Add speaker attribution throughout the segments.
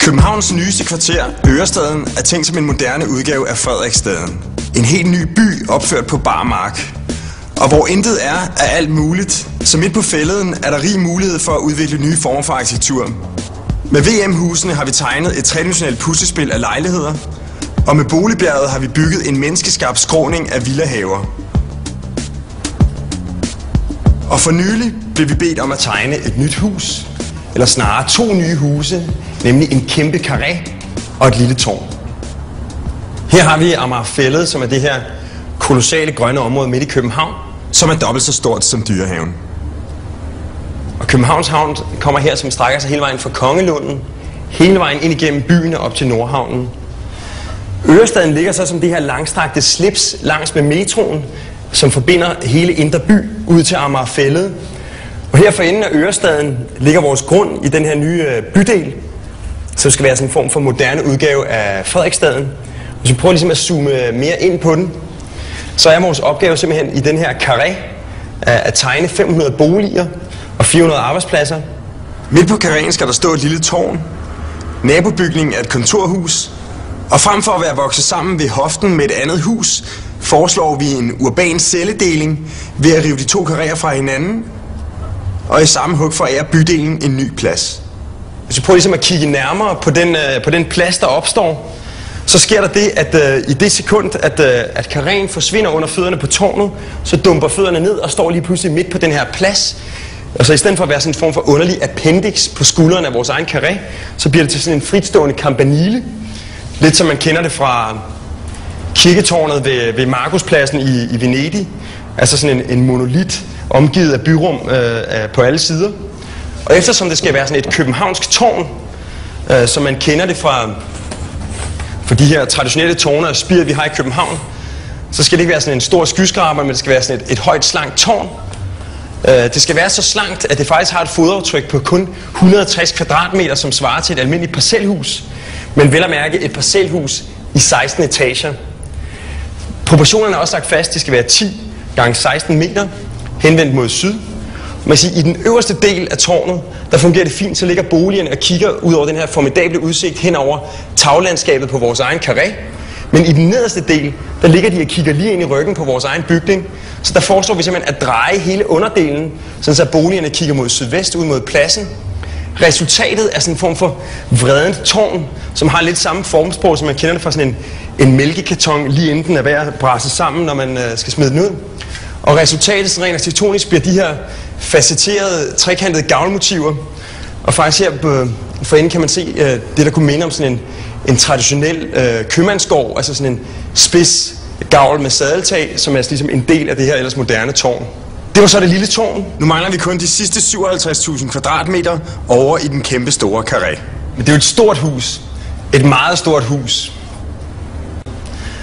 Speaker 1: Københavns nyeste kvarter, Ørestaden, er tænkt som en moderne udgave af Frederiksstaden. En helt ny by opført på bar mark. Og hvor intet er alt muligt, så midt på fælleden er der rig mulighed for at udvikle nye former for arkitektur. Med VM-husene har vi tegnet et tredimensionelt puslespil af lejligheder, og med Boligbjerget har vi bygget en menneskeskabt skråning af villahaver. Og for nylig blev vi bedt om at tegne et nyt hus, eller snarere 2 nye huse, nemlig en kæmpe karré og et lille tårn. Her har vi Amagerfælled, som er det her kolossale grønne område midt i København, som er dobbelt så stort som Dyrehaven. Og Københavns Havn kommer her, som strækker sig hele vejen fra Kongelunden, hele vejen ind igennem byen og op til Nordhavnen. Ørestaden ligger så som det her langstrakte slips langs med metroen, som forbinder hele Indre By ud til Amagerfælled. Og her for enden af Ørestaden ligger vores grund i den her nye bydel, som skal være sådan en form for moderne udgave af Frederiksstaden. Hvis vi prøver ligesom at zoome mere ind på den, så er vores opgave simpelthen i den her karré at tegne 500 boliger og 400 arbejdspladser. Midt på karréen skal der stå et lille tårn, nabobygningen er et kontorhus, og frem for at være vokset sammen ved hoften med et andet hus, foreslår vi en urban celledeling ved at rive de 2 karréer fra hinanden, og i samme hug forære bydelen en ny plads. Hvis vi prøver ligesom at kigge nærmere på den plads, der opstår, så sker der det, at i det sekund, at karréen forsvinder under fødderne på tårnet, så dumper fødderne ned og står lige pludselig midt på den her plads. Og så i stedet for at være sådan en form for underlig appendix på skuldrene af vores egen karré, så bliver det til sådan en fritstående campanile. Lidt som man kender det fra kirketårnet ved Markuspladsen i Venedig. Altså sådan en monolit omgivet af byrum på alle sider. Og eftersom det skal være sådan et københavnsk tårn, som man kender det fra de her traditionelle tårne og spir, vi har i København, så skal det ikke være sådan en stor skyskraber, men det skal være sådan et højt, slankt tårn. Det skal være så slankt, at det faktisk har et fodaftryk på kun 160 kvadratmeter, som svarer til et almindeligt parcelhus. Men vel at mærke et parcelhus i 16 etager. Proportionerne er også lagt fast, det skal være 10 gange 16 meter, henvendt mod syd. Man siger, i den øverste del af tårnet, der fungerer det fint, så ligger boligerne og kigger ud over den her formidable udsigt hen over taglandskabet på vores egen karré. Men i den nederste del, der ligger de og kigger lige ind i ryggen på vores egen bygning. Så der foreslår vi simpelthen at dreje hele underdelen, sådan så boligerne kigger mod sydvest ud mod pladsen. Resultatet er sådan en form for vredent tårn, som har lidt samme formsprog, som man kender det fra sådan en mælkekarton, lige inden den er ved at brase sammen, når man skal smide den ud. Og resultatet, sådan rent arkitektonisk, bliver de her facetterede, trekantede gavlmotiver. Og faktisk her for enden kan man se det, der kunne minde om sådan en traditionel købmandsgård, altså sådan en spids gavl med sadeltag, som er ligesom en del af det her ellers moderne tårn. Det var så det lille tårn. Nu mangler vi kun de sidste 57.000 kvadratmeter over i den kæmpe store karré. Men det er jo et stort hus. Et meget stort hus.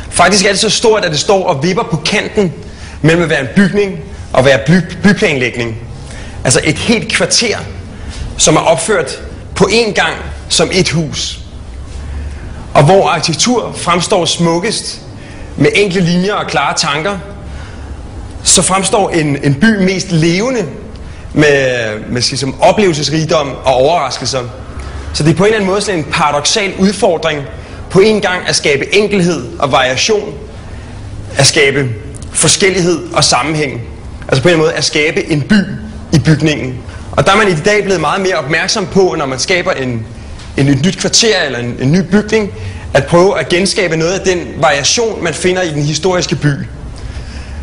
Speaker 1: Faktisk er det så stort, at det står og vipper på kanten mellem at være en bygning og være byplanlægning. Altså et helt kvarter, som er opført på én gang som et hus. Og hvor arkitektur fremstår smukkest med enkle linjer og klare tanker, så fremstår en by mest levende med ligesom oplevelsesrigdom og overraskelser. Så det er på en eller anden måde sådan en paradoksal udfordring på en gang at skabe enkelhed og variation, at skabe forskellighed og sammenhæng. Altså på en måde at skabe en by i bygningen. Og der er man i dag blevet meget mere opmærksom på, når man skaber et nyt kvarter eller en ny bygning, at prøve at genskabe noget af den variation, man finder i den historiske by.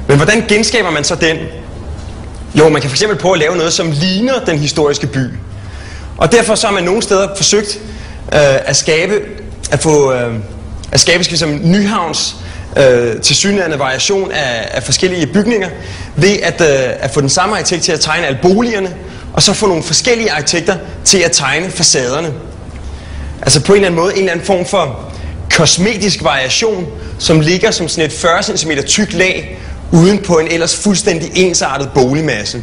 Speaker 1: Men hvordan genskaber man så den? Jo, man kan fx prøve at lave noget, som ligner den historiske by. Og derfor så har man nogle steder forsøgt at skabe Nyhavns tilsyneladende variation af forskellige bygninger, ved at få den samme arkitekt til at tegne alle boligerne, og så få nogle forskellige arkitekter til at tegne facaderne. Altså på en eller anden måde en eller anden form for kosmetisk variation, som ligger som sådan et 40 cm tykt lag uden på en ellers fuldstændig ensartet boligmasse.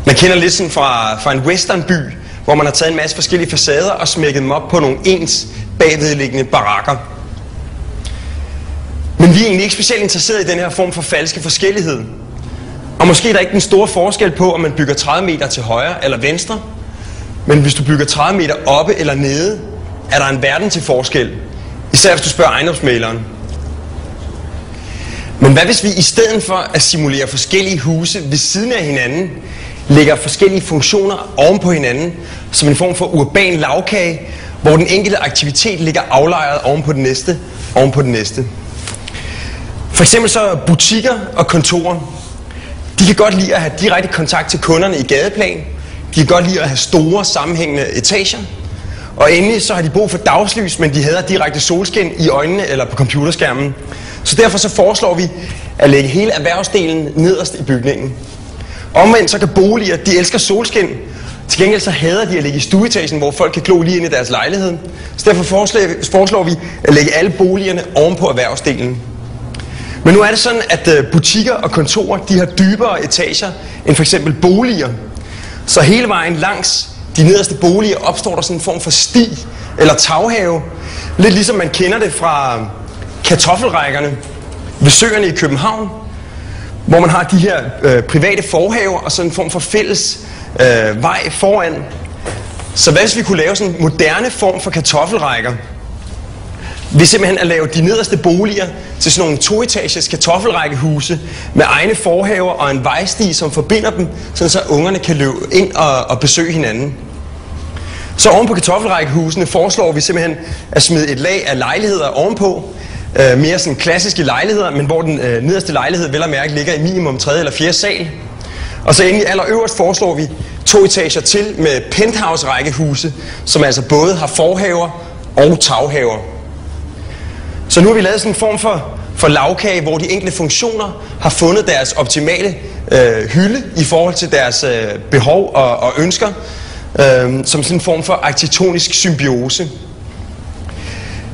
Speaker 1: Man kender lidt sådan fra en westernby, hvor man har taget en masse forskellige facader og smækket dem op på nogle ens bagvedliggende barakker. Men vi er egentlig ikke specielt interesseret i den her form for falske forskellighed. Og måske er der ikke den store forskel på, om man bygger 30 meter til højre eller venstre. Men hvis du bygger 30 meter oppe eller nede, er der en verden til forskel. Især hvis du spørger ejendomsmæleren. Men hvad hvis vi i stedet for at simulere forskellige huse ved siden af hinanden, lægger forskellige funktioner oven på hinanden, som en form for urban lagkage, hvor den enkelte aktivitet ligger aflejret oven på den næste. For eksempel så butikker og kontorer, de kan godt lide at have direkte kontakt til kunderne i gadeplan. De kan godt lide at have store sammenhængende etager. Og endelig så har de brug for dagslys, men de hader direkte solskin i øjnene eller på computerskærmen. Så derfor så foreslår vi at lægge hele erhvervsdelen nederst i bygningen. Omvendt så kan boliger, de elsker solskin. Til gengæld så hader de at ligge i stueetagen, hvor folk kan glo lige ind i deres lejlighed. Så derfor foreslår vi at lægge alle boligerne oven på erhvervsdelen. Men nu er det sådan, at butikker og kontorer, de har dybere etager end for eksempel boliger. Så hele vejen langs de nederste boliger opstår der sådan en form for sti eller taghave. Lidt ligesom man kender det fra kartoffelrækkerne ved søerne i København, hvor man har de her private forhaver og sådan en form for fælles vej foran. Så hvad hvis vi kunne lave sådan en moderne form for kartoffelrækker? Ved simpelthen at lave de nederste boliger til sådan nogle toetages kartoffelrækkehuse med egne forhaver og en vejsti, som forbinder dem, sådan så ungerne kan løbe ind og besøge hinanden. Så oven på kartoffelrækkehusene foreslår vi simpelthen at smide et lag af lejligheder ovenpå. Mere sådan klassiske lejligheder, men hvor den nederste lejlighed vel at mærke ligger i minimum 3. eller 4. sal. Og så endelig allerøverst foreslår vi 2 etager til med penthouse-rækkehuse, som altså både har forhaver og taghaver. Så nu har vi lavet sådan en form for lagkage, hvor de enkelte funktioner har fundet deres optimale hylde i forhold til deres behov og ønsker, som sådan en form for arkitektonisk symbiose.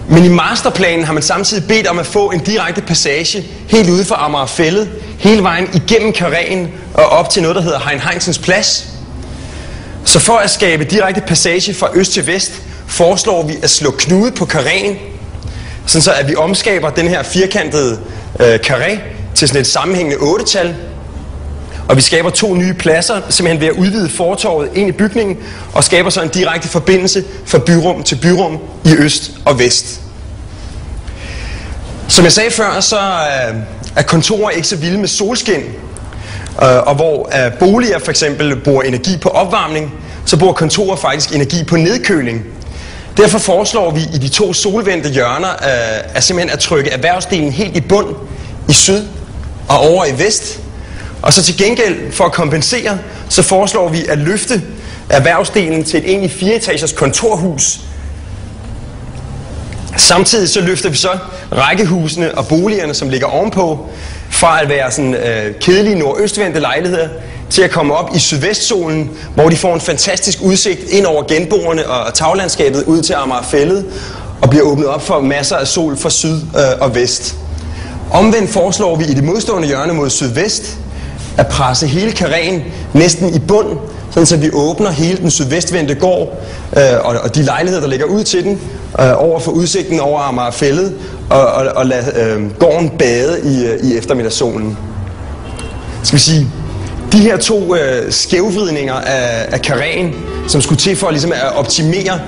Speaker 1: Men i masterplanen har man samtidig bedt om at få en direkte passage helt ude for Amagerfælled, hele vejen igennem karréen og op til noget, der hedder Hein Heinsens Plads. Så for at skabe direkte passage fra øst til vest, foreslår vi at slå knude på karréen, sådan så at vi omskaber den her firkantede karré til sådan et sammenhængende 8-tal. Og vi skaber 2 nye pladser, simpelthen ved at udvide fortorvet ind i bygningen, og skaber så en direkte forbindelse fra byrum til byrum i øst og vest. Som jeg sagde før, så er kontorer ikke så vilde med solskin, og hvor boliger for eksempel bruger energi på opvarmning, så bruger kontorer faktisk energi på nedkøling. Derfor foreslår vi i de 2 solvendte hjørner at simpelthen at trykke erhvervsdelen helt i bund i syd og over i vest. Og så til gengæld for at kompensere, så foreslår vi at løfte erhvervsdelen til et egentlig 4-etagers kontorhus. Samtidig så løfter vi så rækkehusene og boligerne, som ligger ovenpå, fra at være sådan kedelige nordøstvendte lejligheder til at komme op i sydvestsolen, hvor de får en fantastisk udsigt ind over genboerne og taglandskabet ud til Amagerfælled og bliver åbnet op for masser af sol fra syd og vest. Omvendt foreslår vi i det modstående hjørne mod sydvest at presse hele karréen næsten i bund, sådan så vi åbner hele den sydvestvendte gård og de lejligheder, der ligger ud til den, over for udsigten over Amagerfælled og lade gården bade i eftermiddagssolen. Skal vi sige, de her 2 skævvridninger af karréen, som skulle til for ligesom at optimere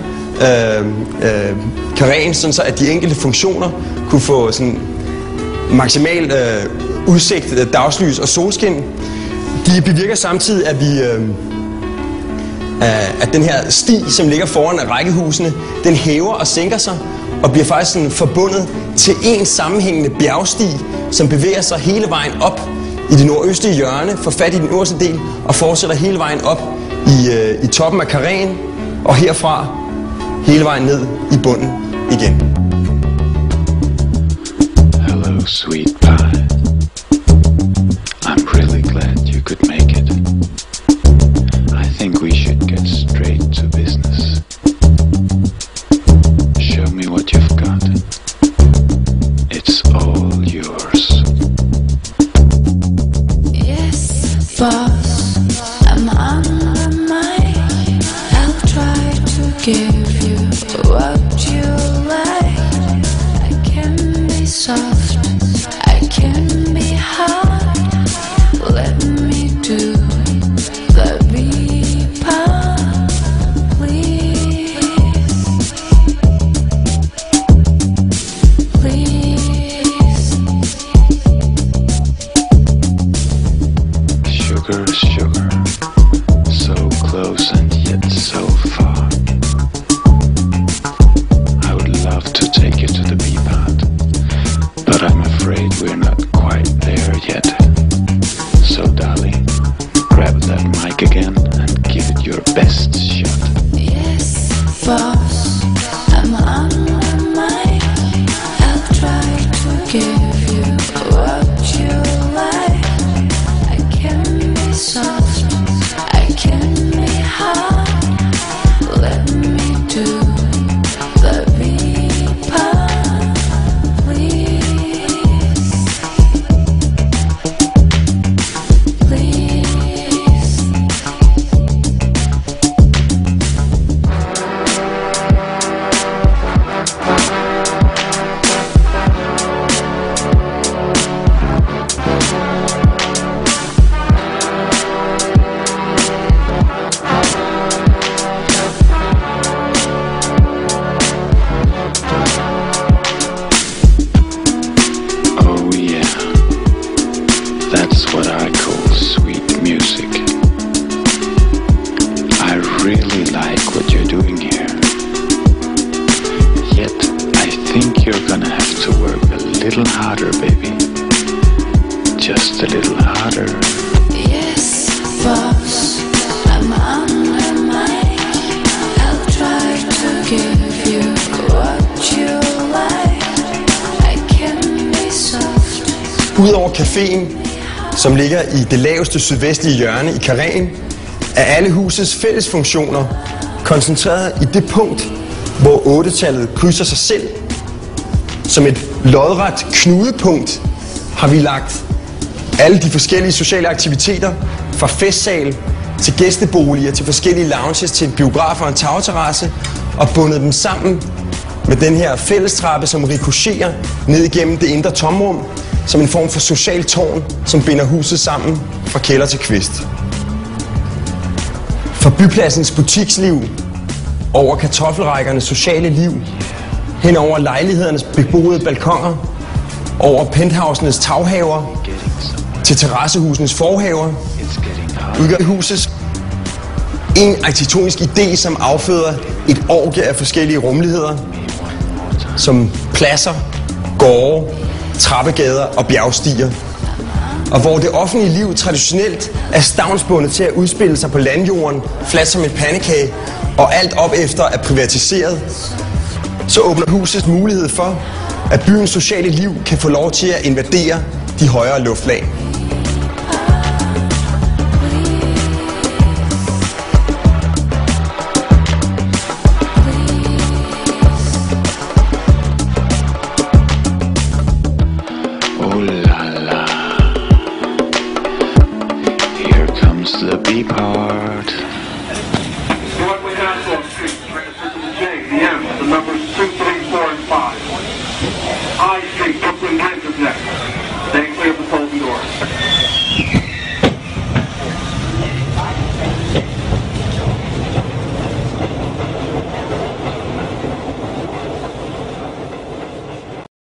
Speaker 1: karréen, sådan så at de enkelte funktioner kunne få sådan maksimal udsigt, dagslys og solskin, de bevirker samtidig, at vi at den her sti, som ligger foran rækkehusene, den hæver og sænker sig og bliver faktisk sådan forbundet til en sammenhængende bjergsti, som bevæger sig hele vejen op i det nordøstlige hjørne, får fat i den øverste del og fortsætter hele vejen op i toppen af karréen og herfra hele vejen ned i bunden igen.
Speaker 2: Hello, sweet pie. I'm really glad you could make it. I think we should get straight to business. Show me what you've got. It's all yours.
Speaker 3: Yes, boss, I'm under mine. I'll try to give you what you like. I can be soft, I can be hard. Let me do the be part.
Speaker 2: little harder, baby. Just a little harder.
Speaker 3: Yes, boss, I'm on my mind. I'll try to give you what you like. I can be soft.
Speaker 1: Udover caféen, som ligger i det laveste sydvestlige hjørne i karréen, er alle husets fælles funktioner koncentreret i det punkt, hvor 8-tallet krydser sig selv. Som et lodret knudepunkt har vi lagt alle de forskellige sociale aktiviteter, fra festsal til gæsteboliger, til forskellige lounges, til biografer og en tagterrasse, og bundet dem sammen med den her fællestrappe, som rikocherer ned igennem det indre tomrum, som en form for social tårn, som binder huset sammen fra kælder til kvist. Fra bypladsens butiksliv, over kartoffelrækkernes sociale liv, hen over lejlighedernes beboede balkoner, over penthousenes taghaver, til terrassehusenes forhaver, udgør husets en arkitektonisk idé, som afføder et orgie af forskellige rummeligheder, som pladser, gårde, trappegader og bjergstiger. Og hvor det offentlige liv traditionelt er stavnsbundet til at udspille sig på landjorden, fladt som et pandekage, og alt op efter er privatiseret, så åbner huset mulighed for, at byens sociale liv kan få lov til at invadere de højere luftlag.
Speaker 2: Oh la la. Here comes the B part.